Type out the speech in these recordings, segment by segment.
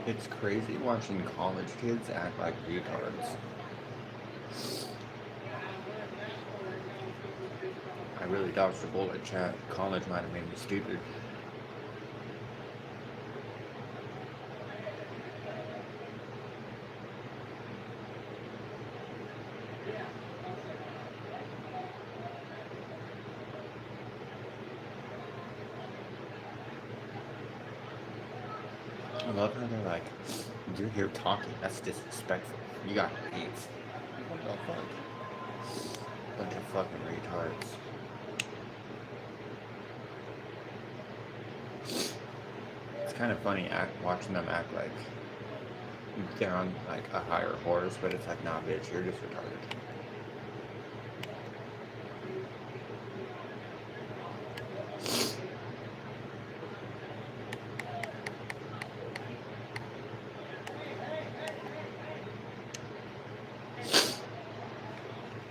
It's crazy watching college kids act like retards. I really dodged a bullet, chat. College might have made me stupid. I love how they're like, you're here talking, that's disrespectful. You gotta leave. What the fuck? Bunch of fucking retards. It's kind of funny watching them act like they're on like a higher horse, but it's like, nah, bitch, you're just retarded.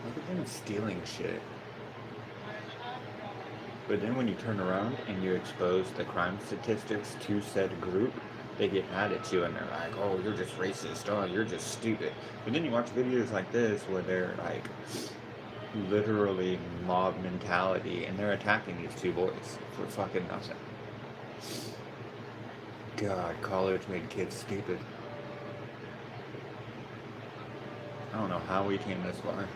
Look at them stealing shit. But then when you turn around and you expose the crime statistics to said group, they get mad at you and they're like, oh, you're just racist, oh, you're just stupid. But then you watch videos like this where they're like literally mob mentality and they're attacking these two boys for fucking nothing. God, college made kids stupid. I don't know how we came this far.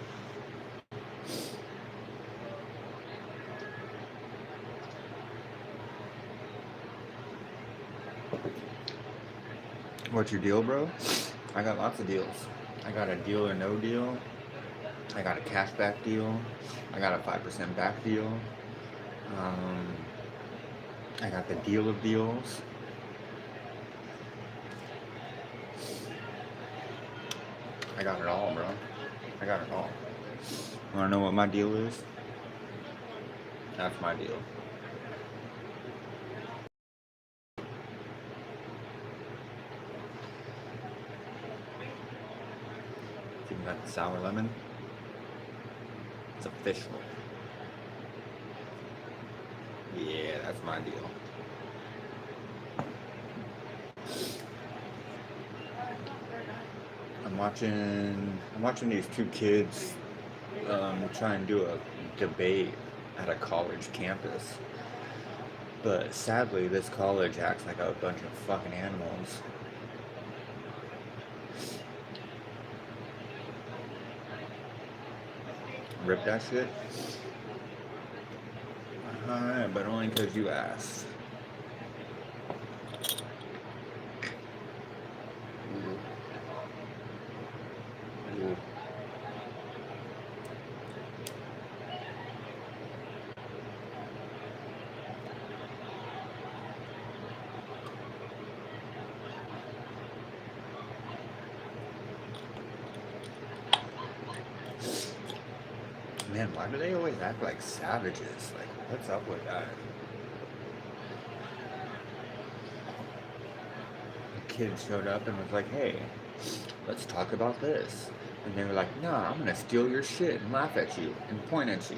What's your deal, bro? I got lots of deals. I got a deal or no deal. I got a cashback deal. I got a 5% back deal. I got the deal of deals. I got it all, bro. I got it all. Wanna know what my deal is? That's my deal. Even got the sour lemon. It's official. Yeah, that's my deal. I'm watching these two kids try and do a debate at a college campus. But sadly, this college acts like a bunch of fucking animals. Rip that shit? Alright, but only because you asked. Ooh. Ooh. Man, why do they always act like savages? Like, what's up with that? A kid showed up and was like, hey, let's talk about this. And they were like, nah, I'm gonna steal your shit and laugh at you and point at you.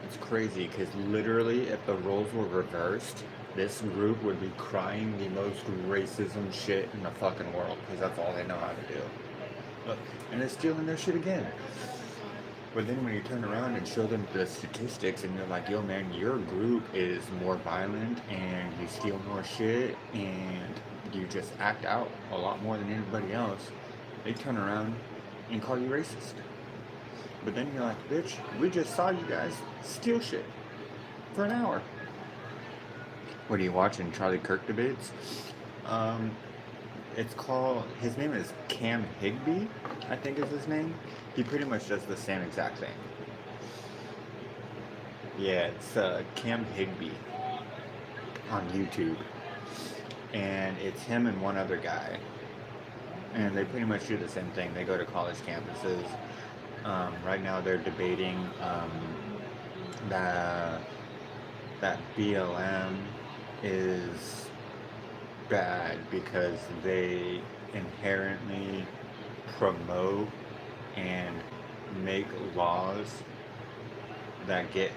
It's crazy because literally, if the roles were reversed, this group would be crying the most racism shit in the fucking world because that's all they know how to do. Look, and they're stealing their shit again. But then when you turn around and show them the statistics and you're like, yo man, your group is more violent and you steal more shit and you just act out a lot more than anybody else, they turn around and call you racist. But then you're like, bitch, we just saw you guys steal shit for an hour. What are you watching? Charlie Kirk debates? It's called, his name is Cam Higby, I think is his name. He pretty much does the same exact thing. Yeah, it's Cam Higby on YouTube. And it's him and one other guy. And they pretty much do the same thing. They go to college campuses. Right now they're debating that BLM is bad because they inherently promote and make laws that get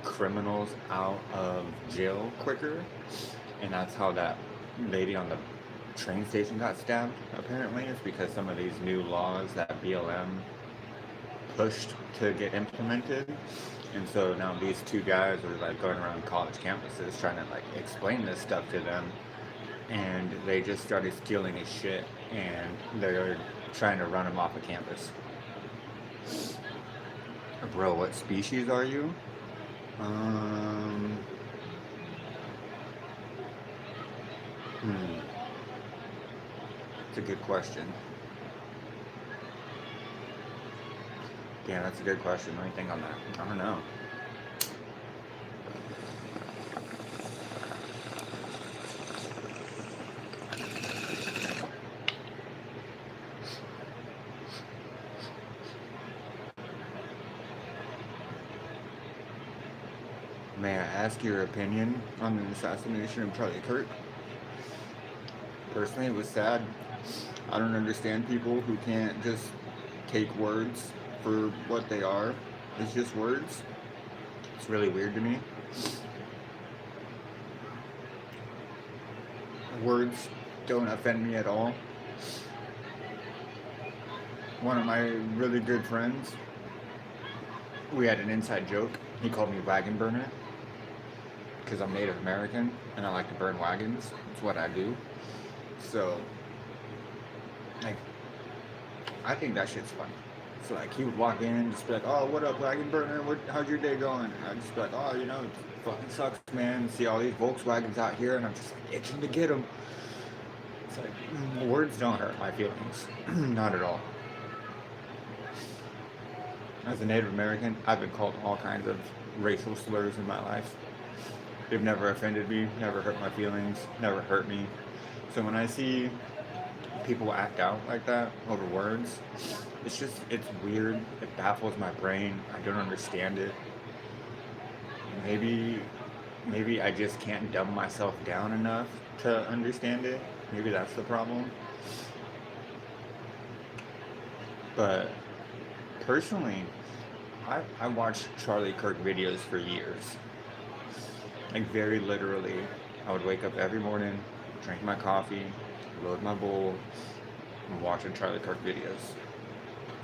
criminals out of jail quicker. And that's how that lady on the train station got stabbed, apparently. It's because some of these new laws that BLM pushed to get implemented. And so now these two guys are like going around college campuses trying to like explain this stuff to them. And they just started stealing his shit and they're trying to run him off of campus. Bro, what species are you? Um, hmm, it's a good question. Yeah, that's a good question. Let me think on that. I don't know. May I ask your opinion on the assassination of Charlie Kirk? Personally, it was sad. I don't understand people who can't just take words for what they are. It's just words. It's really weird to me. Words don't offend me at all. One of my really good friends, we had an inside joke. He called me wagon burner because I'm Native American and I like to burn wagons. It's what I do. So, like, I think that shit's funny. So, like, he would walk in and just be like, "Oh, what up, wagon burner? How's your day going?" And I'd just be like, "Oh, you know, it fucking sucks, man. See all these Volkswagens out here, and I'm just like itching to get them." It's like, words don't hurt my feelings. Not at all. As a Native American, I've been called all kinds of racial slurs in my life. They've never offended me, never hurt my feelings, never hurt me. So when I see people act out like that over words, it's weird. It baffles my brain. I don't understand it. Maybe, maybe I just can't dumb myself down enough to understand it. Maybe that's the problem. But personally, I watched Charlie Kirk videos for years. Like very literally, I would wake up every morning, drink my coffee, load my bowl, and watching Charlie Kirk videos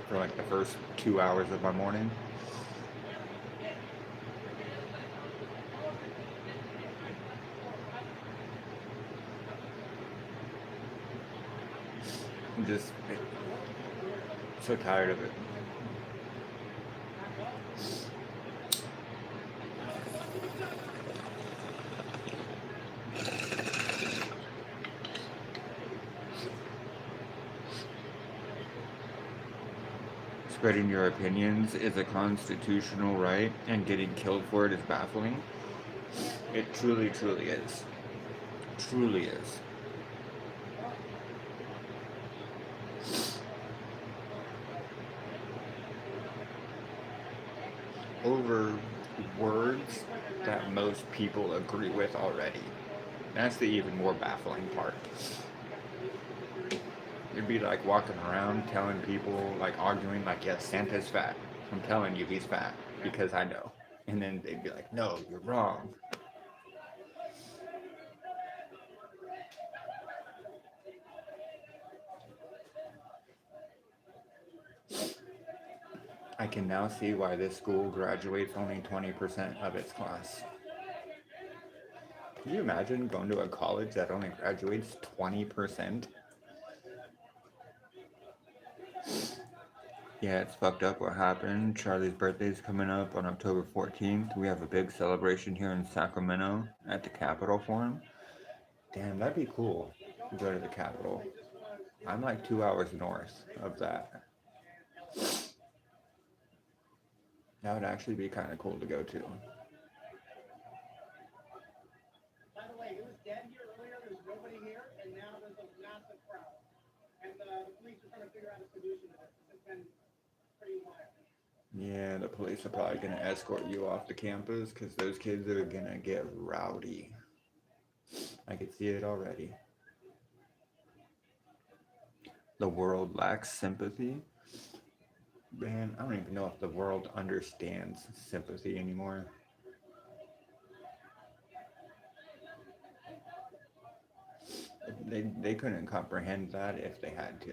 for like the first 2 hours of my morning. I'm just so tired of it. Spreading your opinions is a constitutional right, and getting killed for it is baffling. It truly, truly is. Truly is. Over words that most people agree with already. That's the even more baffling part. You'd be like walking around telling people, like arguing, like, yes, Santa's fat. I'm telling you he's fat because I know. And then they'd be like, no, you're wrong. I can now see why this school graduates only 20% of its class. Can you imagine going to a college that only graduates 20%? Yeah, it's fucked up what happened. Charlie's birthday's coming up on October 14th. We have a big celebration here in Sacramento at the Capitol for him. Damn, that'd be cool to go to the Capitol. I'm like 2 hours north of that. That would actually be kind of cool to go to. Yeah, the police are probably gonna escort you off the campus because those kids are gonna get rowdy. I can see it already. The world lacks sympathy. Man, I don't even know if the world understands sympathy anymore. They couldn't comprehend that if they had to.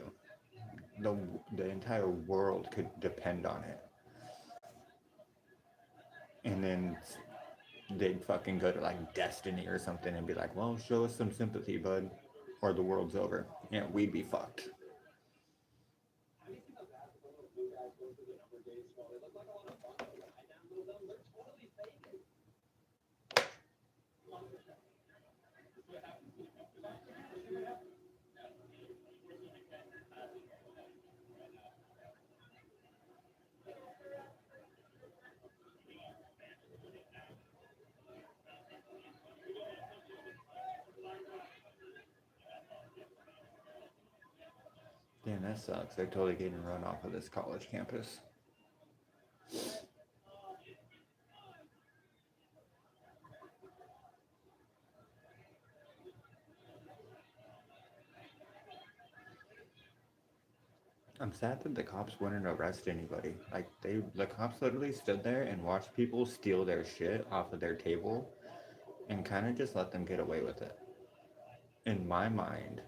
The, the entire world could depend on it. And then they'd fucking go to like Destiny or something and be like, well, show us some sympathy, bud, or the world's over. Yeah, we'd be fucked. Damn, that sucks. They're totally getting run off of this college campus. I'm sad that the cops wouldn't arrest anybody. Like the cops literally stood there and watched people steal their shit off of their table and kind of just let them get away with it. In my mind,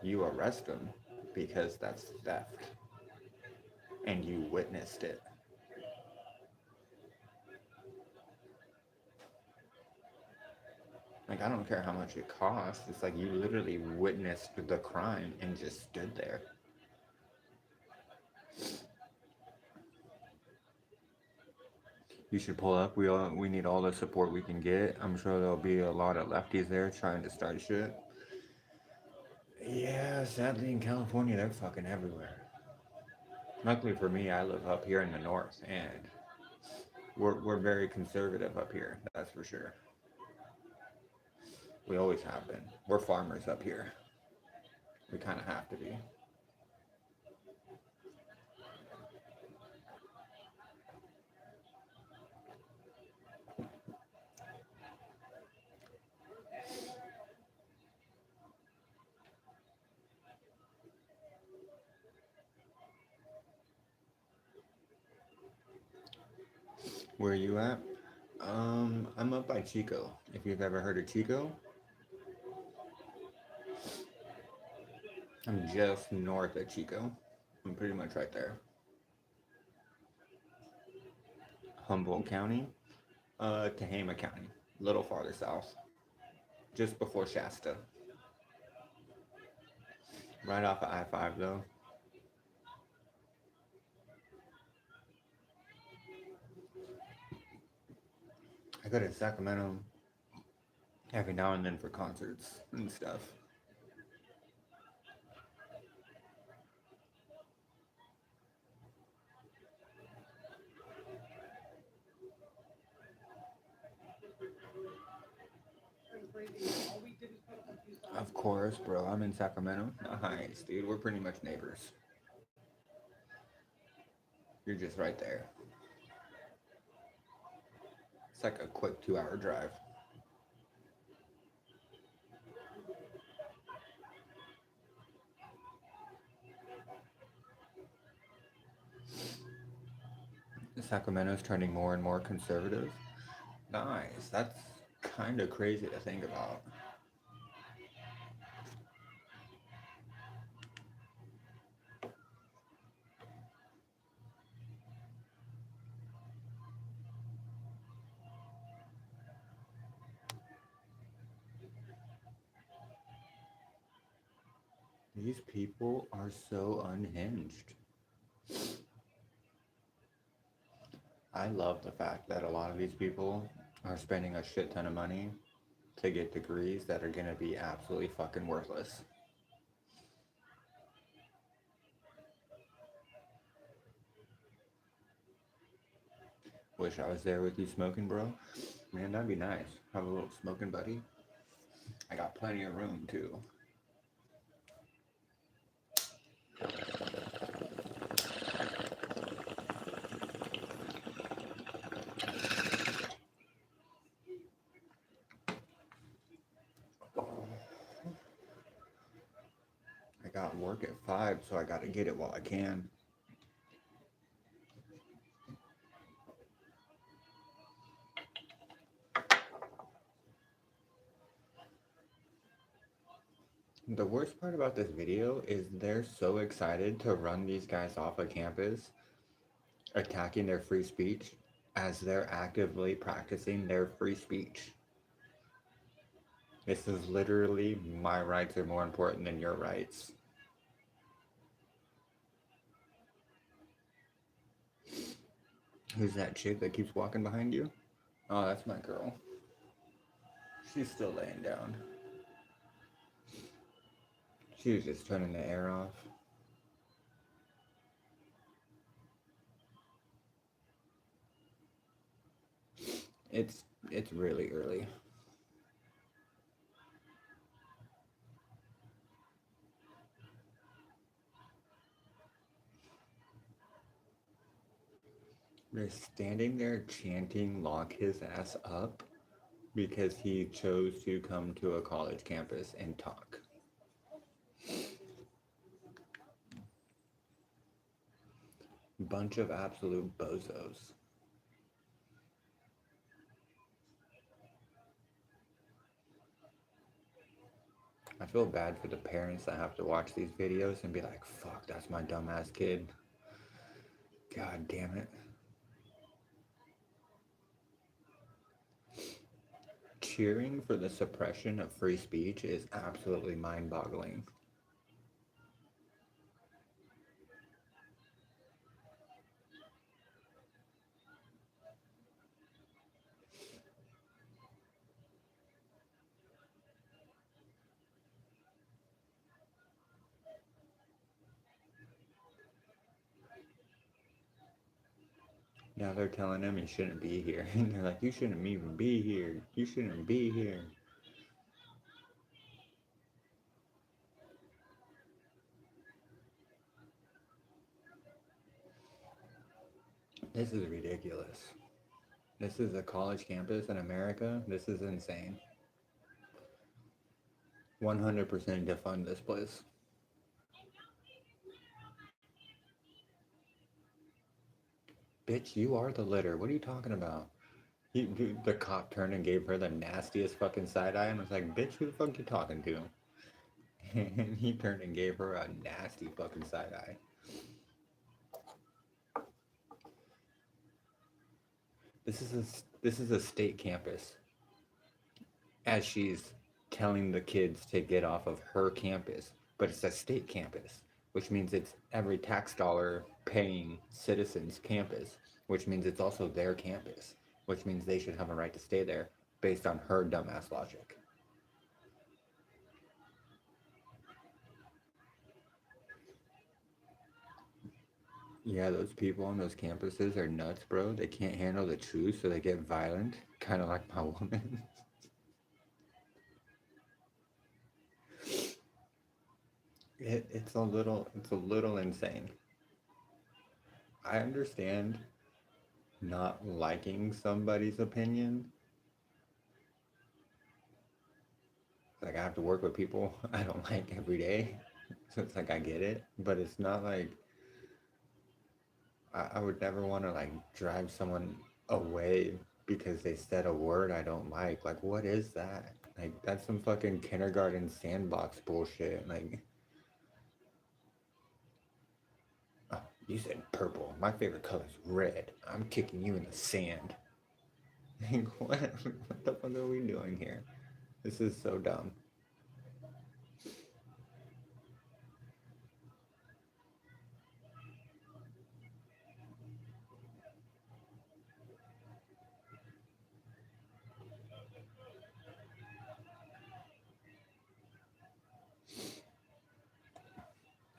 you arrest them because that's theft and you witnessed it. Like, I don't care how much it costs. It's like you literally witnessed the crime and just stood there. You should pull up. We need all the support we can get. I'm sure there'll be a lot of lefties there trying to start shit. Yeah, sadly in California they're fucking everywhere. Luckily for me, I live up here in the north, and we're very conservative up here. That's for sure. We always have been. We're farmers up here. We kind of have to be. Where are you at? I'm up by Chico. If you've ever heard of Chico, I'm just north of Chico. I'm pretty much right there. Humboldt County, Tehama County, a little farther south, just before Shasta. Right off of I-5 though. I go to Sacramento every now and then for concerts and stuff. Of course, bro. I'm in Sacramento. Nice, dude. We're pretty much neighbors. You're just right there. It's like a quick 2 hour drive. Sacramento's turning more and more conservative. Nice. That's kind of crazy to think about. These people are so unhinged. I love the fact that a lot of these people are spending a shit ton of money to get degrees that are gonna be absolutely fucking worthless. Wish I was there with you smoking, bro. Man, that'd be nice. Have a little smoking buddy. I got plenty of room too. I got work at 5, so I gotta get it while I can. The worst part about this video is they're so excited to run these guys off of campus, attacking their free speech, as they're actively practicing their free speech. This is literally my rights are more important than your rights. Who's that chick that keeps walking behind you? Oh, that's my girl. She's still laying down. She was just turning the air off. It's really early. They're standing there chanting "lock his ass up" because he chose to come to a college campus and talk. Bunch of absolute bozos. I feel bad for the parents that have to watch these videos and be like, fuck, that's my dumbass kid. God damn it. Cheering for the suppression of free speech is absolutely mind-boggling. Now they're telling him he shouldn't be here. And they're like, you shouldn't even be here. You shouldn't be here. This is ridiculous. This is a college campus in America. This is insane. 100% defund this place. Bitch, you are the litter. What are you talking about? The cop turned and gave her the nastiest fucking side eye and was like, bitch, who the fuck you talking to? And he turned and gave her a nasty fucking side eye. This is a state campus. As she's telling the kids to get off of her campus, but it's a state campus, which means it's every tax dollar paying citizen's campus, which means it's also their campus, which means they should have a right to stay there based on her dumbass logic. Yeah, those people on those campuses are nuts, bro. They can't handle the truth, so they get violent, kind of like my woman. It's a little insane. I understand not liking somebody's opinion. Like I have to work with people I don't like every day, so it's like I get it, but it's not like I would never want to like drive someone away because they said a word I don't like. Like what is that? Like that's some fucking kindergarten sandbox bullshit. Like, oh, you said purple. My favorite color is red. I'm kicking you in the sand. Like what the fuck are we doing here? This is so dumb.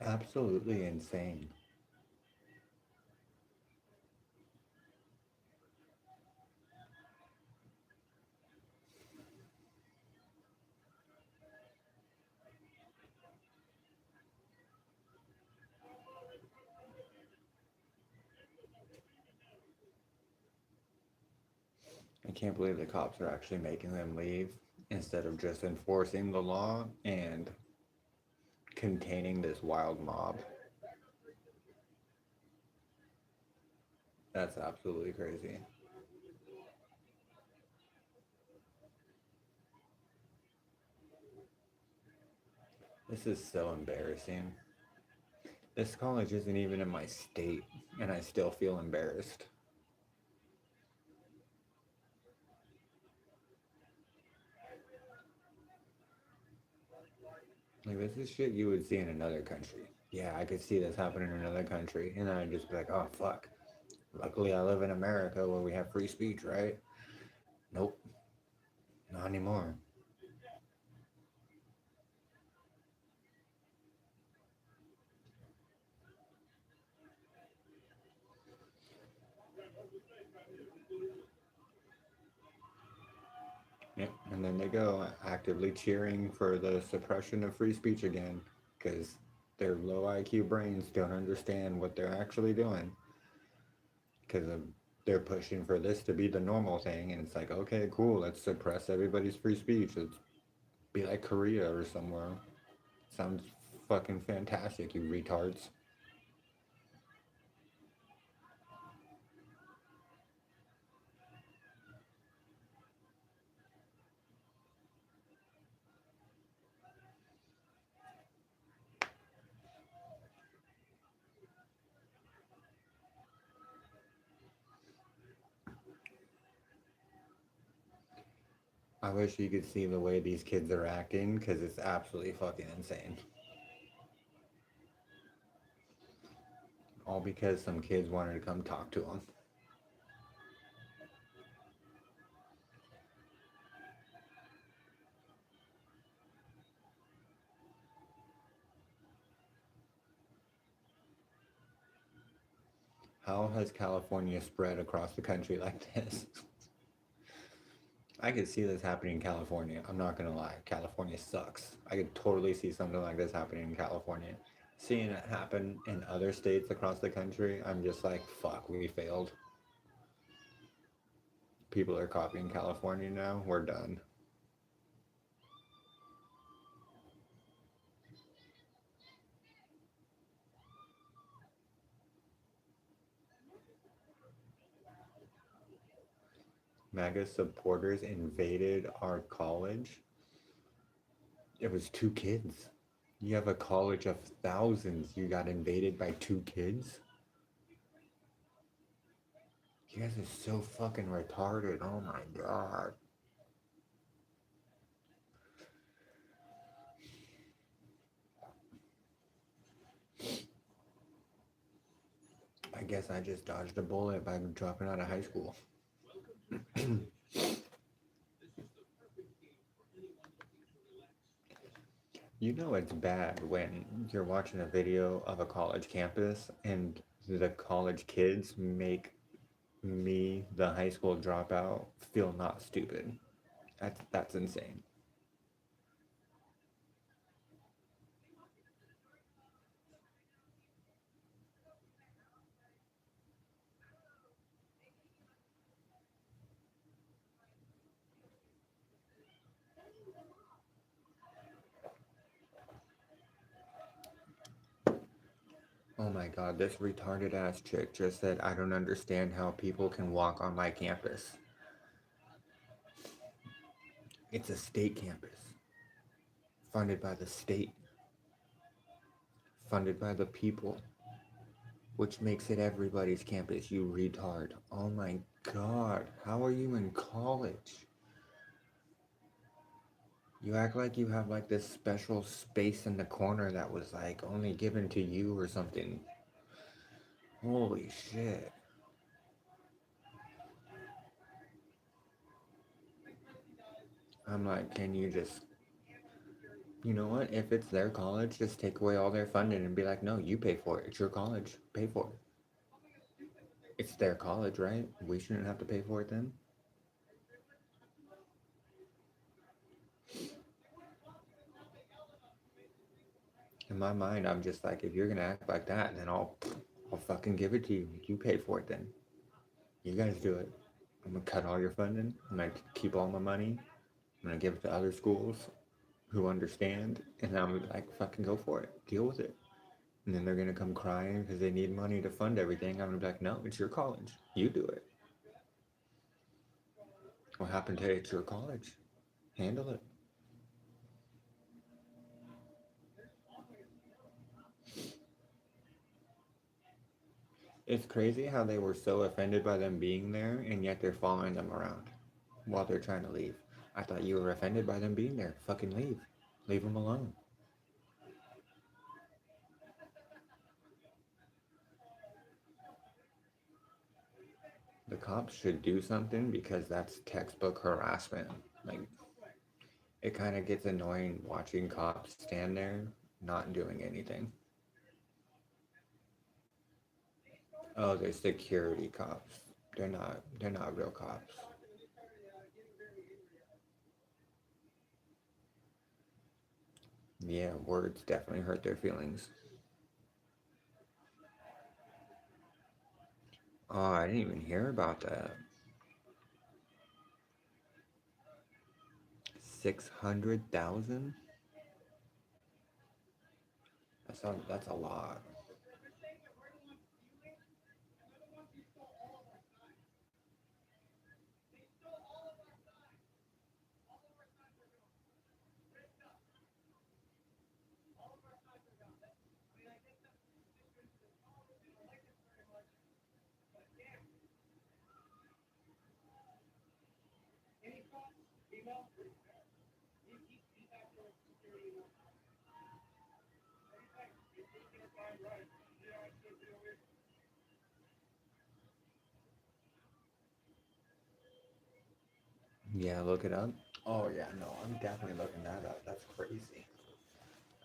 Absolutely insane. I can't believe the cops are actually making them leave instead of just enforcing the law and containing this wild mob. That's absolutely crazy. This is so embarrassing. This college isn't even in my state, and I still feel embarrassed. Like, this is shit you would see in another country. Yeah, I could see this happening in another country, and then I'd just be like, oh, fuck. Luckily, I live in America where we have free speech, right? Nope, not anymore. Yep, and then they go actively cheering for the suppression of free speech again because their low IQ brains don't understand what they're actually doing because they're pushing for this to be the normal thing, and it's like, okay, cool, let's suppress everybody's free speech. Let's be like Korea or somewhere. Sounds fucking fantastic, you retards. I wish you could see the way these kids are acting because it's absolutely fucking insane. All because some kids wanted to come talk to them. How has California spread across the country like this? I could see this happening in California. I'm not gonna lie. California sucks. I could totally see something like this happening in California. Seeing it happen in other states across the country, I'm just like, fuck, we failed. People are copying California now. We're done. MAGA supporters invaded our college. It was two kids. You have a college of thousands. You got invaded by two kids? You guys are so fucking retarded. Oh my god. I guess I just dodged a bullet by dropping out of high school. You know it's bad when you're watching a video of a college campus and the college kids make me, the high school dropout, feel not stupid. That's insane. Oh my god, this retarded ass chick just said, I don't understand how people can walk on my campus. It's a state campus, funded by the state, funded by the people, which makes it everybody's campus, you retard. Oh my god, how are you in college? You act like you have like this special space in the corner that was like only given to you or something. Holy shit. I'm like, can you just, you know what? If it's their college, just take away all their funding and be like, no, you pay for it. It's your college. Pay for it. It's their college, right? We shouldn't have to pay for it then. In my mind, I'm just like, if you're gonna act like that, then I'll fucking give it to you. You pay for it then. You guys do it. I'm gonna cut all your funding. I'm gonna keep all my money. I'm gonna give it to other schools who understand, and I'm like, fucking go for it. Deal with it. And then they're gonna come crying because they need money to fund everything. I'm gonna be like, no, it's your college. You do it. What happened to it's your college? Handle it. It's crazy how they were so offended by them being there, and yet they're following them around while they're trying to leave. I thought you were offended by them being there. Fucking leave. Leave them alone. The cops should do something because that's textbook harassment. Like, it kind of gets annoying watching cops stand there not doing anything. Oh, they're security cops. They're not real cops. Yeah, words definitely hurt their feelings. Oh, I didn't even hear about that. 600,000? That's a lot. Yeah, look it up. Oh yeah, no, I'm definitely looking that up. That's crazy.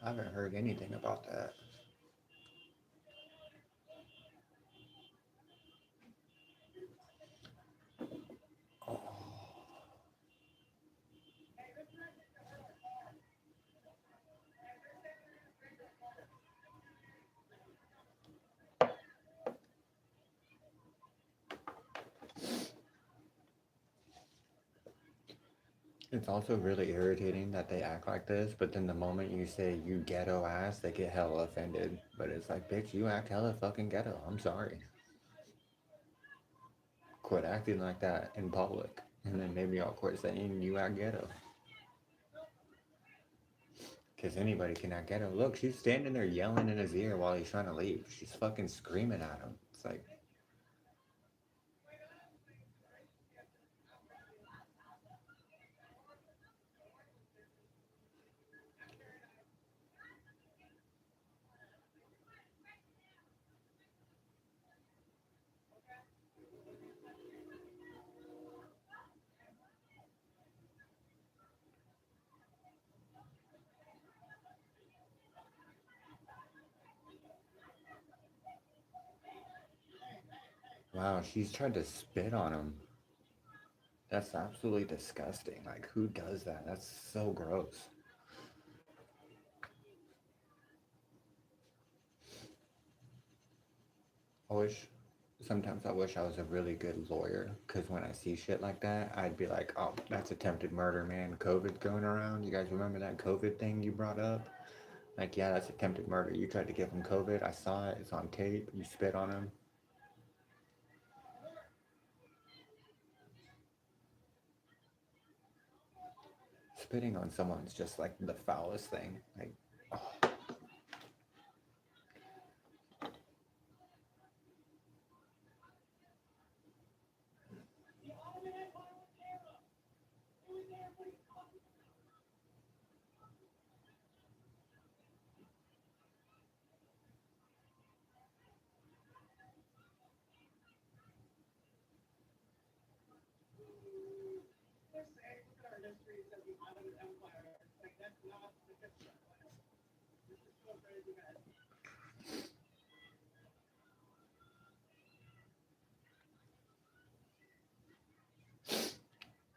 I haven't heard anything about that. Oh, it's also really irritating that they act like this, but then the moment you say you ghetto ass, they get hella offended. But it's like, bitch, you act hella fucking ghetto. I'm sorry. Quit acting like that in public, and then maybe I'll quit saying you act ghetto. Because anybody can act ghetto. Look, she's standing there yelling in his ear while he's trying to leave. She's fucking screaming at him. It's like, wow, she's tried to spit on him. That's absolutely disgusting. Like, who does that? That's so gross. I wish, sometimes I wish I was a really good lawyer, because when I see shit like that, I'd be like, oh, that's attempted murder, man. COVID's going around. You guys remember that COVID thing you brought up? Like, yeah, that's attempted murder. You tried to give him COVID. I saw it. It's on tape. You spit on him. Spitting on someone's just like the foulest thing. Like, oh,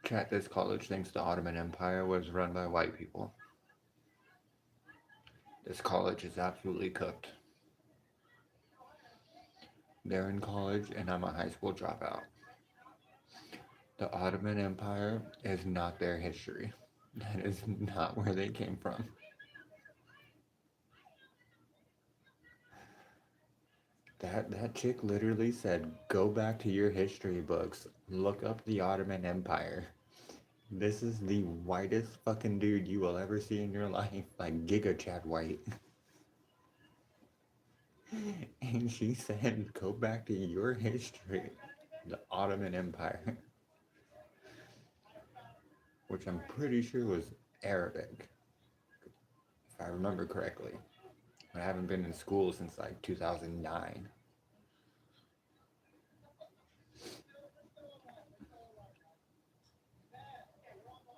chat, this college thinks the Ottoman Empire was run by white people. This college is absolutely cooked. They're in college, and I'm a high school dropout. The Ottoman Empire is not their history. That is not where they came from. That chick literally said, "Go back to your history books. Look up the Ottoman Empire. This is the whitest fucking dude you will ever see in your life, like Giga Chad White." And she said, go back to your history, the Ottoman Empire, which I'm pretty sure was Arabic, if I remember correctly. I haven't been in school since like 2009.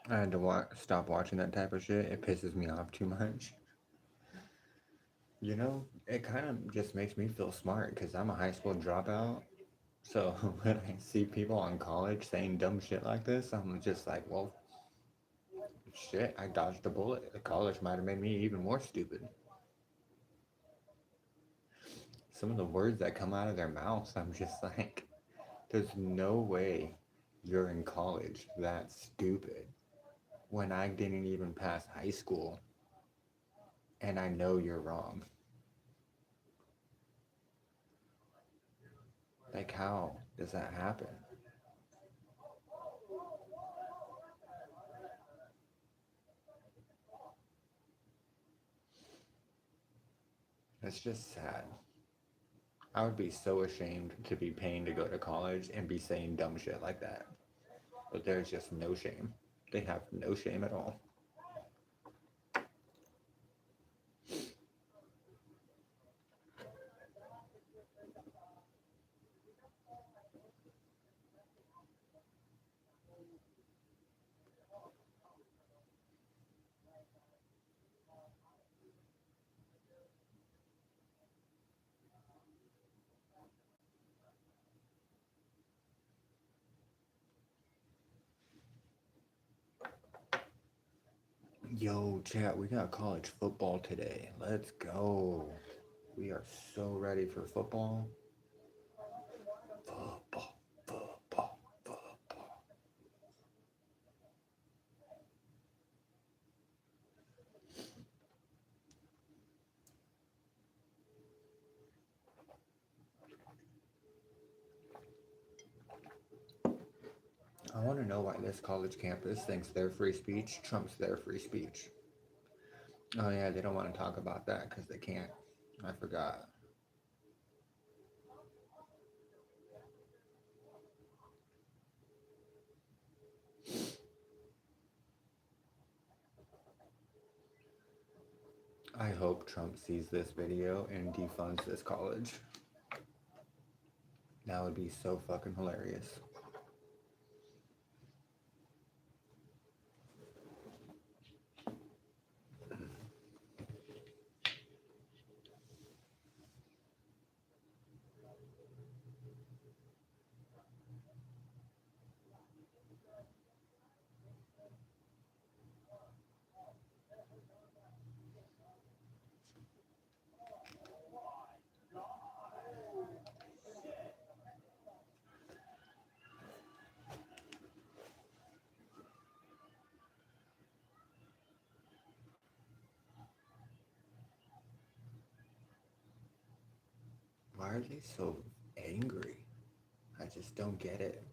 I had to stop watching that type of shit. It pisses me off too much. You know, it kind of just makes me feel smart because I'm a high school dropout. So when I see people on college saying dumb shit like this, I'm just like, well, shit, I dodged a bullet. The college might have made me even more stupid. Some of the words that come out of their mouths, I'm just like, there's no way you're in college that stupid when I didn't even pass high school and I know you're wrong. Like, how does that happen? It's just sad. I would be so ashamed to be paying to go to college and be saying dumb shit like that. But there's just no shame. They have no shame at all. Yo, chat, we got college football today. Let's go. We are so ready for football. Football, football, football. I want to know why this college campus thinks their free speech trumps their free speech. Oh, yeah, they don't want to talk about that because they can't. I forgot. I hope Trump sees this video and defunds this college. That would be so fucking hilarious. Why are they so angry? I just don't get it.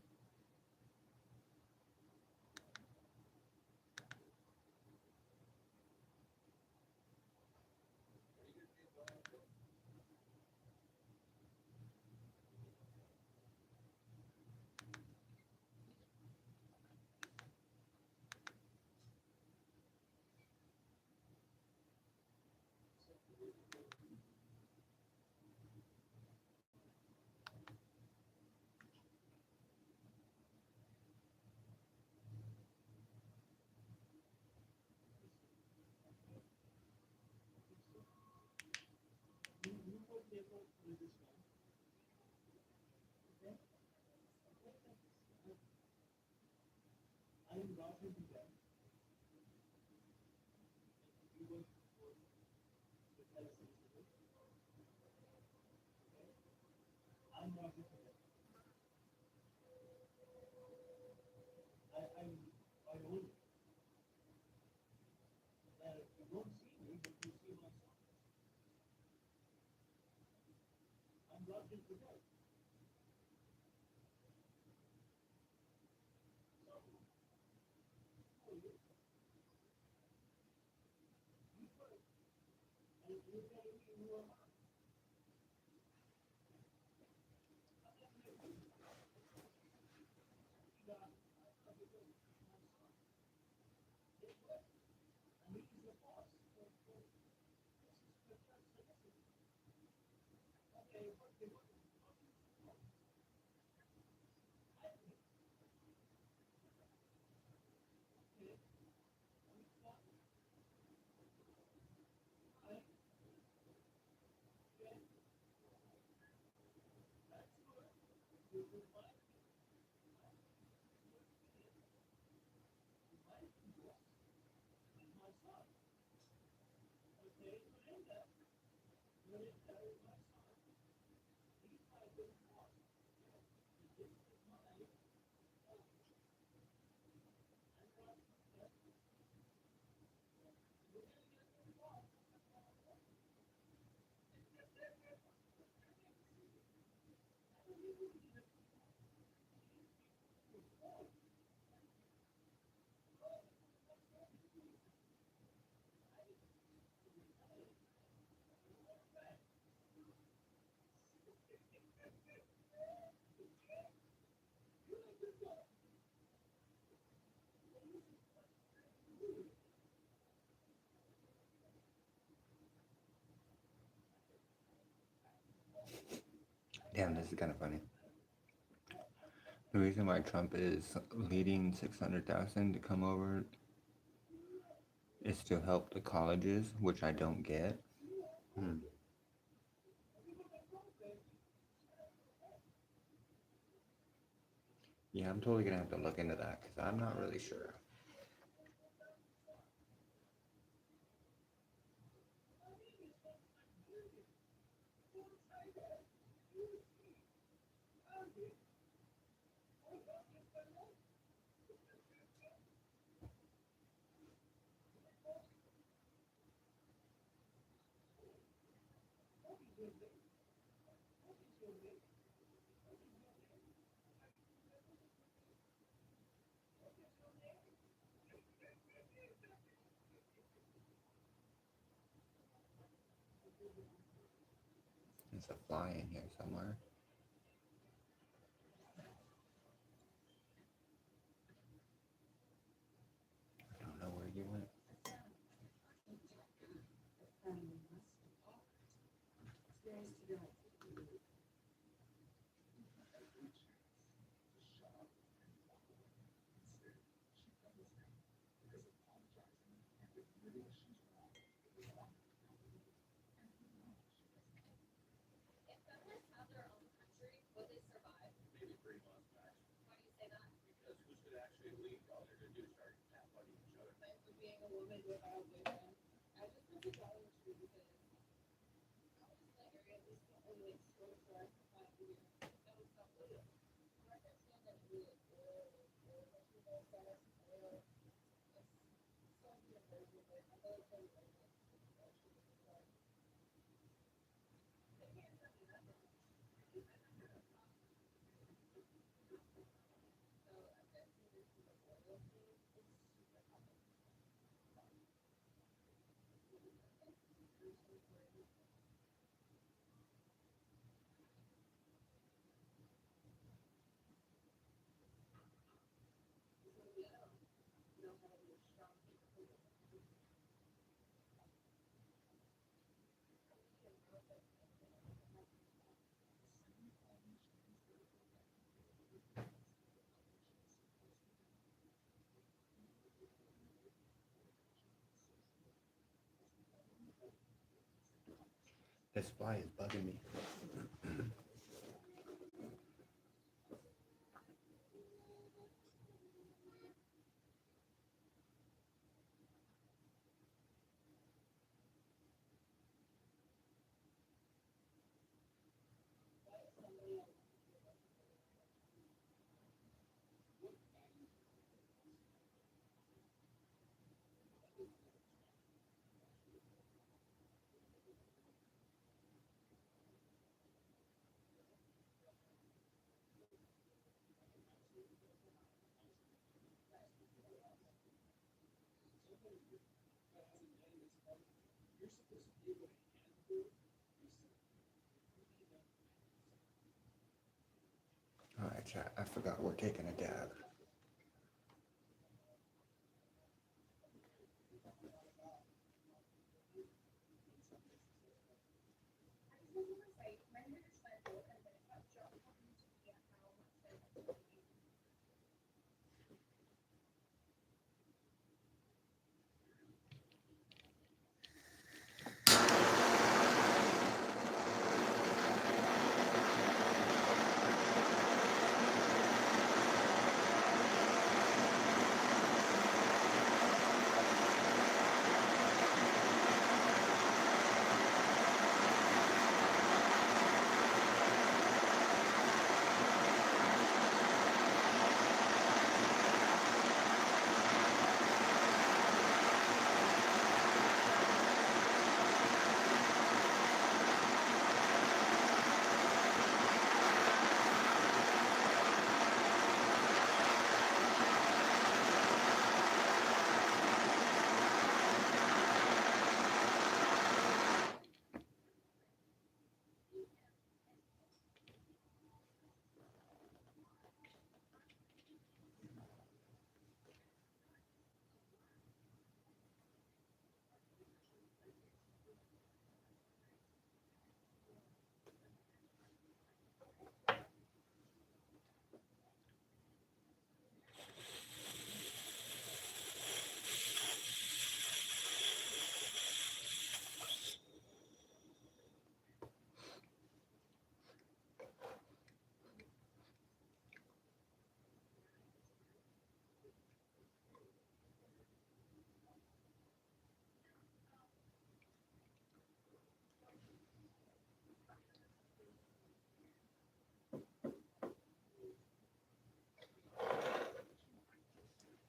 Damn, this is kind of funny. The reason why Trump is leading 600,000 to come over is to help the colleges, which I don't get. Yeah, I'm totally gonna have to look into that because I'm not really sure. There's a fly in here somewhere. I don't know where you went. This fly is bugging me. Alright, chat. I forgot we're taking a dab.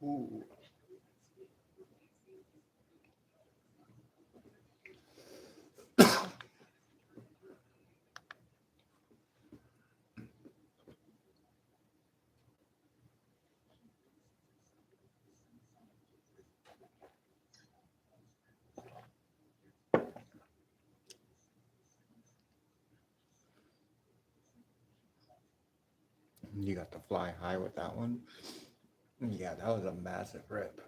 Ooh. You got to fly high with that one. Yeah, that was a massive rip.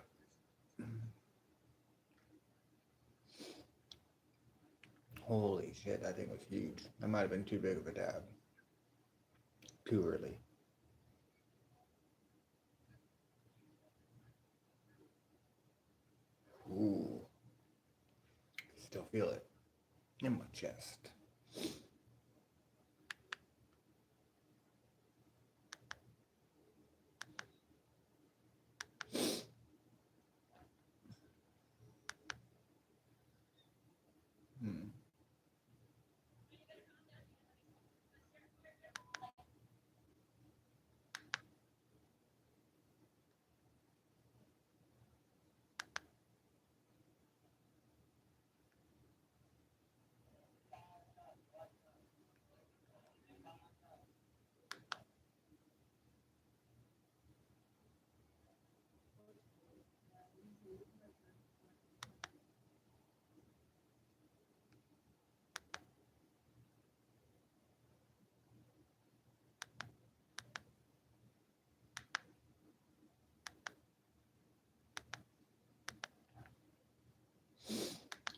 Holy shit, that thing was huge. That might have been too big of a dab. Too early. Ooh. Still feel it in my chest. Hmm.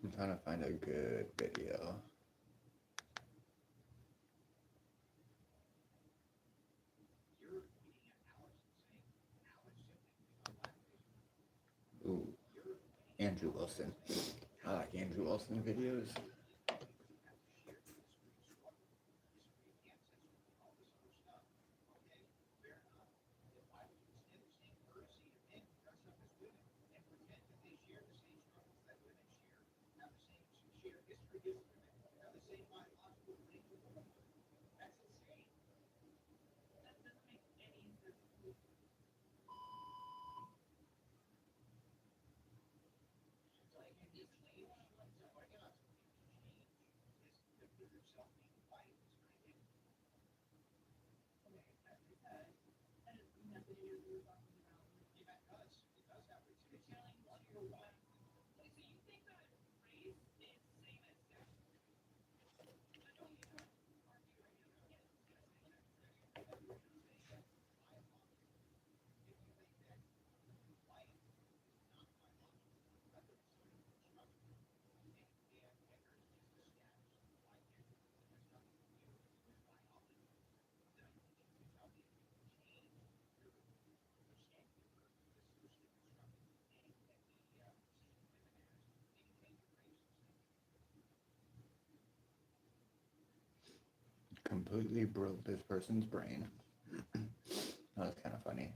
I'm trying to find a good video. Ooh, Andrew Wilson. I like Andrew Wilson videos. Completely broke this person's brain. That was kind of funny.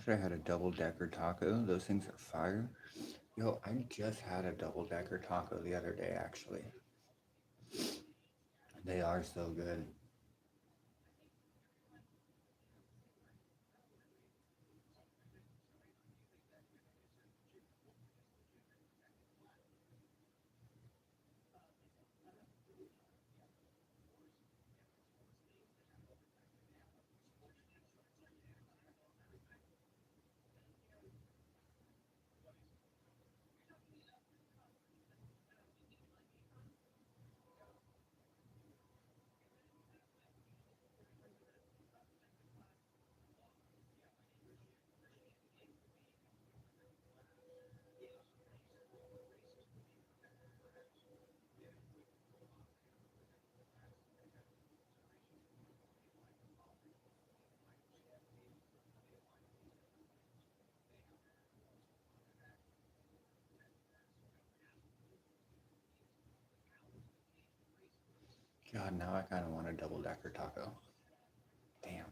wish I had a double-decker taco. Those things are fire. Yo, I just had a double-decker taco the other day, actually. They are so good. God, now I kind of want a double-decker taco. Damn.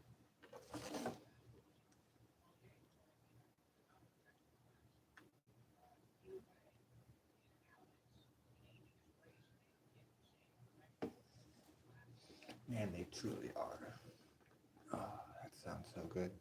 Man, they truly are. Oh, that sounds so good.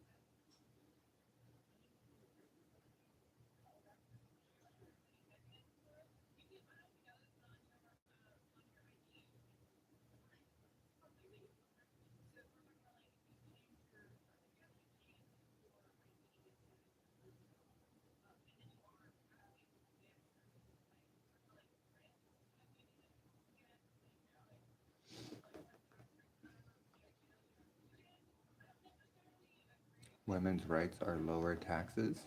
Women's rights are lower taxes.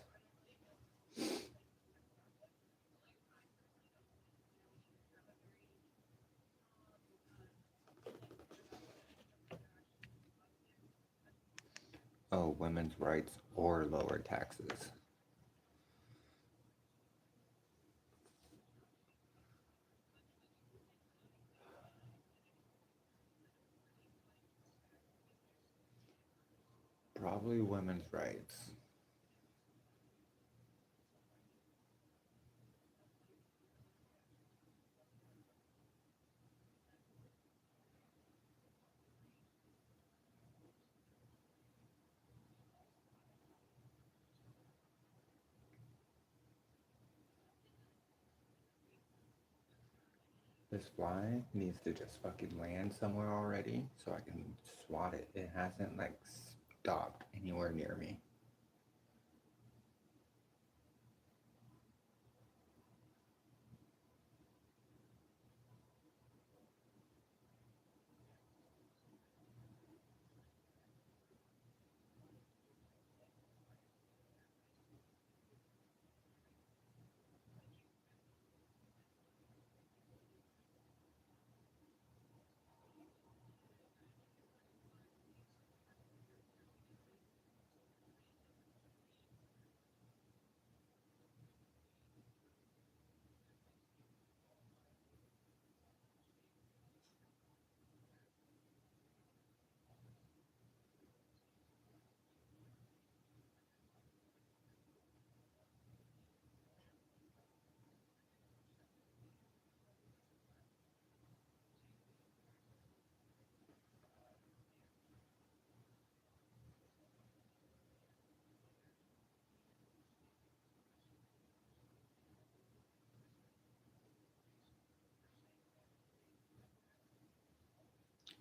Oh, women's rights or lower taxes. Probably women's rights. This fly needs to just fucking land somewhere already so I can swat it. It hasn't like stopped anywhere near me.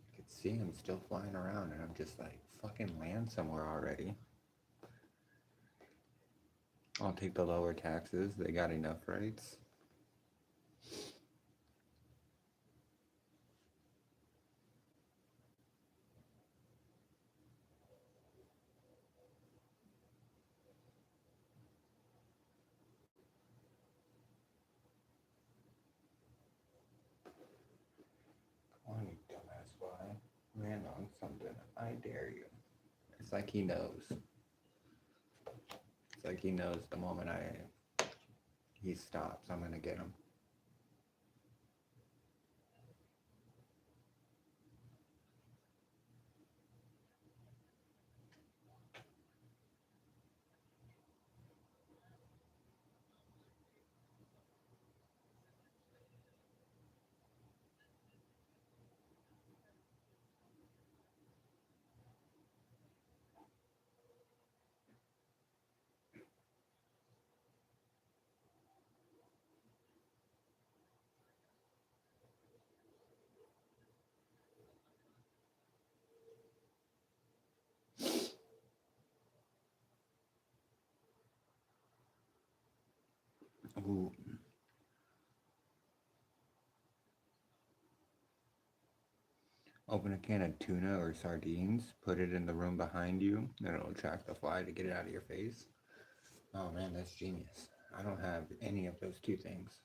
I could see him still flying around and I'm just like, fucking land somewhere already. I'll take the lower taxes. They got enough rights. Come on, you dumbass fly. Land on something. I dare you. It's like he knows. It's like he knows the moment he stops, I'm gonna get him. Ooh. Open a can of tuna or sardines, put it in the room behind you, and it'll attract the fly to get it out of your face. Oh man, that's genius. I don't have any of those two things.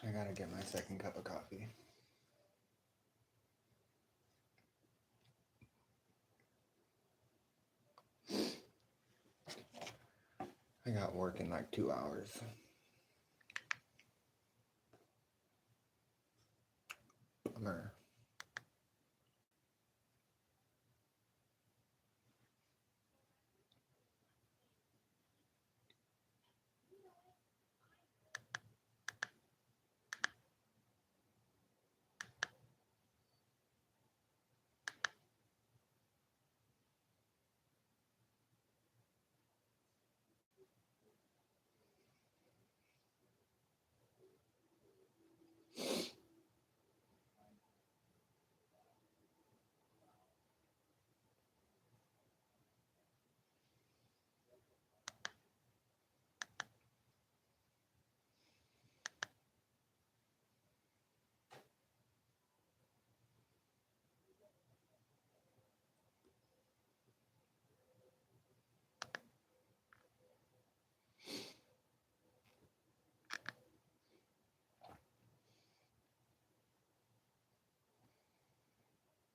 I gotta get my second cup of coffee. I got work in like 2 hours. Bummer.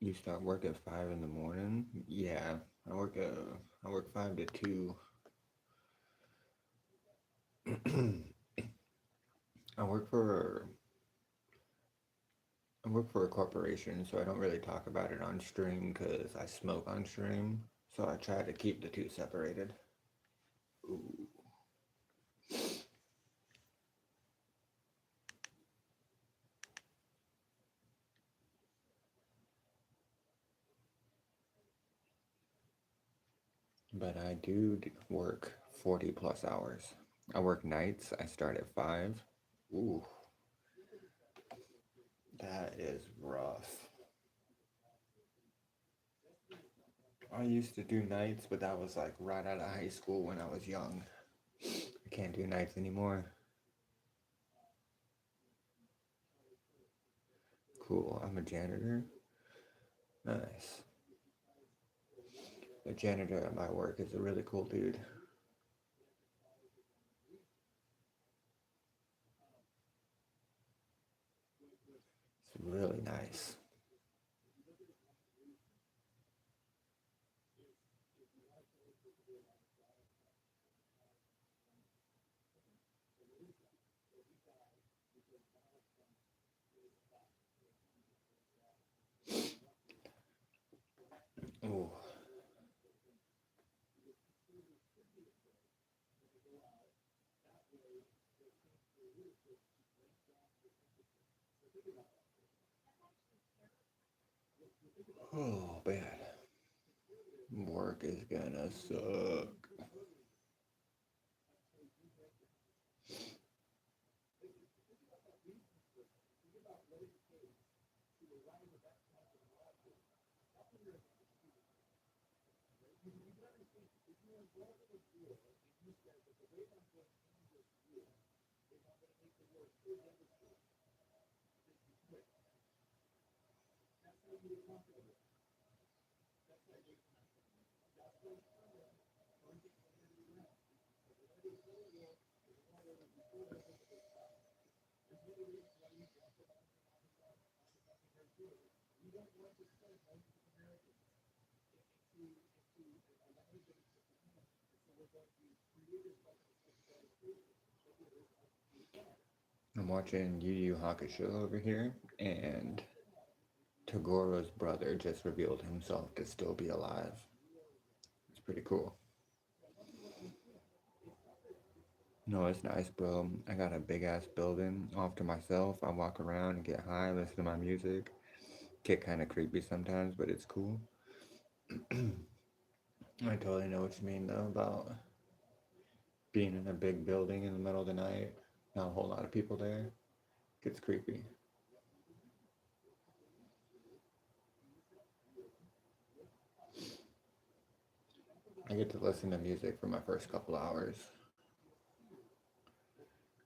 You start work at 5 in the morning? Yeah, I work 5 to 2. I work for I work for a corporation, so I don't really talk about it on stream because I smoke on stream. So I try to keep the two separated. Ooh. But I do work 40 plus hours. I work nights. I start at 5. Ooh, that is rough. I used to do nights, but that was like right out of high school when I was young. I can't do nights anymore. Cool. I'm a janitor. Nice. The janitor at my work is a really cool dude. It's really nice. Ooh. Oh, man. Work is gonna suck. I'm watching Yu Yu Hakusho over here, and Tagoro's brother just revealed himself to still be alive. It's pretty cool. No, it's nice, bro. I got a big ass building off to myself. I walk around and get high, listen to my music. Get kind of creepy sometimes, but it's cool. I totally know what you mean, though, about being in a big building in the middle of the night. Not a whole lot of people there. Gets creepy. I get to listen to music for my first couple hours.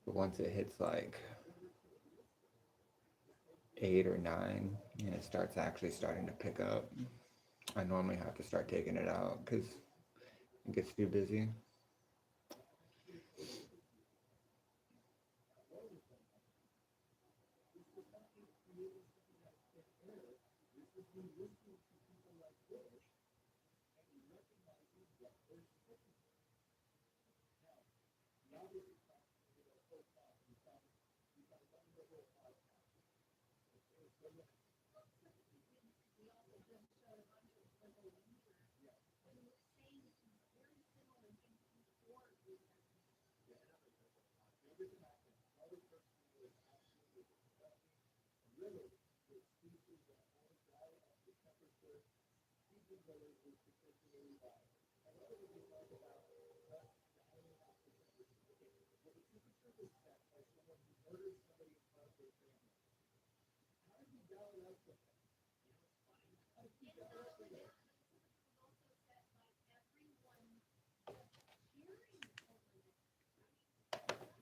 But once it hits like 8 or 9 and it starts actually starting to pick up, I normally have to start taking it out because it gets too busy.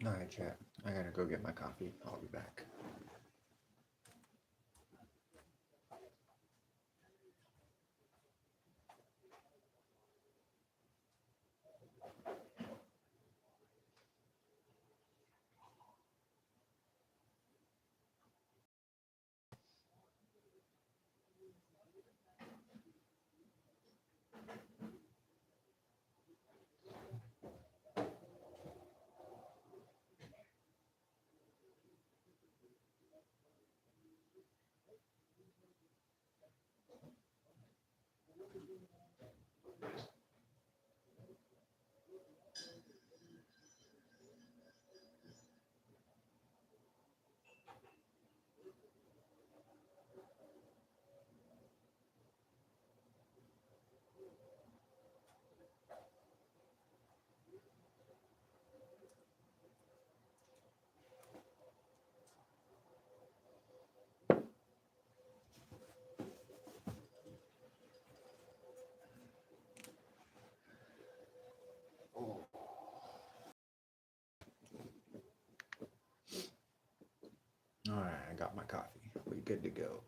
All right, chat. I gotta go get my coffee. I'll be back. got my coffee. We good to go.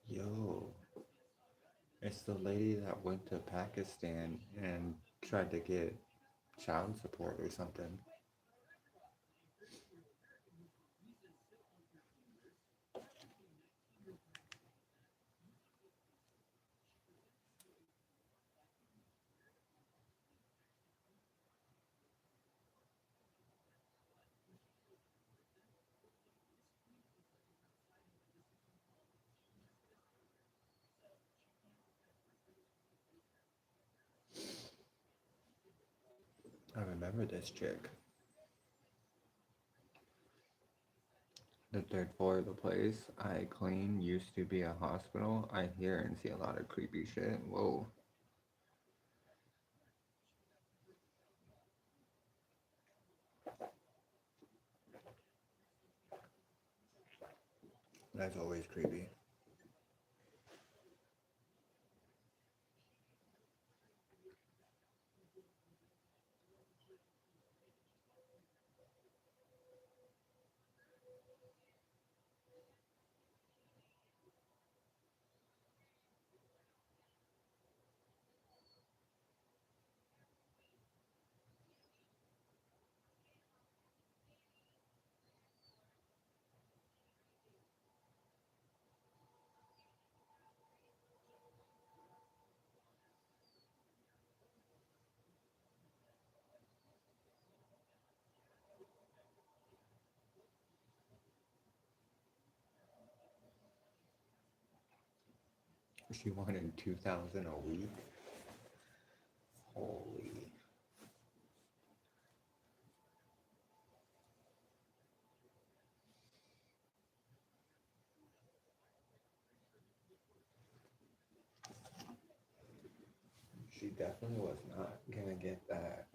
Yo, it's the lady that went to Pakistan and tried to get child support or something. I remember this chick. The third floor of the place I clean used to be a hospital. I hear and see a lot of creepy shit. Whoa. That's always creepy. She wanted 2,000 a week. Holy. She definitely was not gonna get that.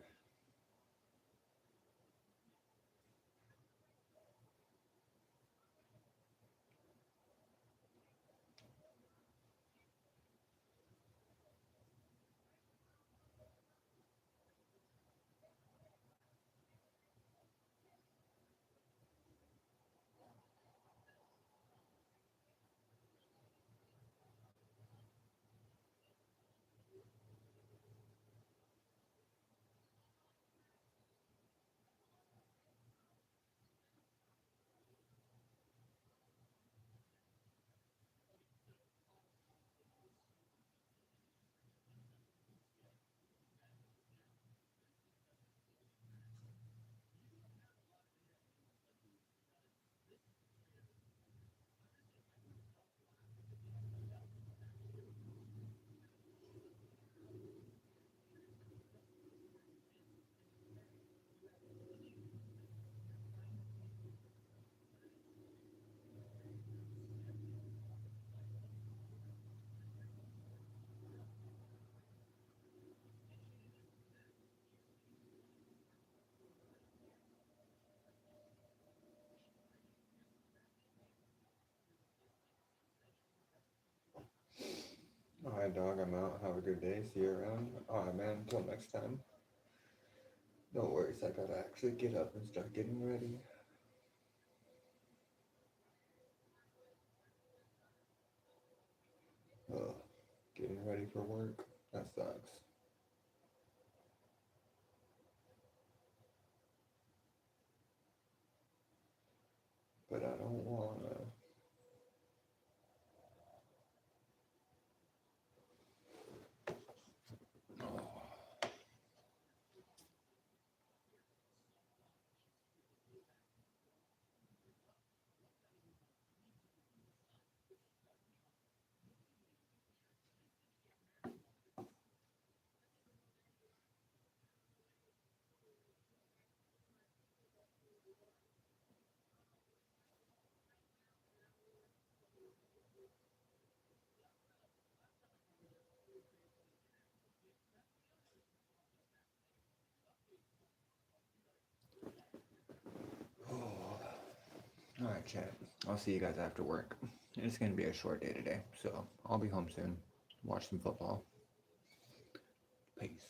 Alright, dog, I'm out. Have a good day. See you around. Alright, man, until next time. No worries, I gotta actually get up and start getting ready. Ugh, getting ready for work. That sucks. But I don't wanna. Alright, chat. I'll see you guys after work. It's gonna be a short day today, so I'll be home soon. Watch some football. Peace.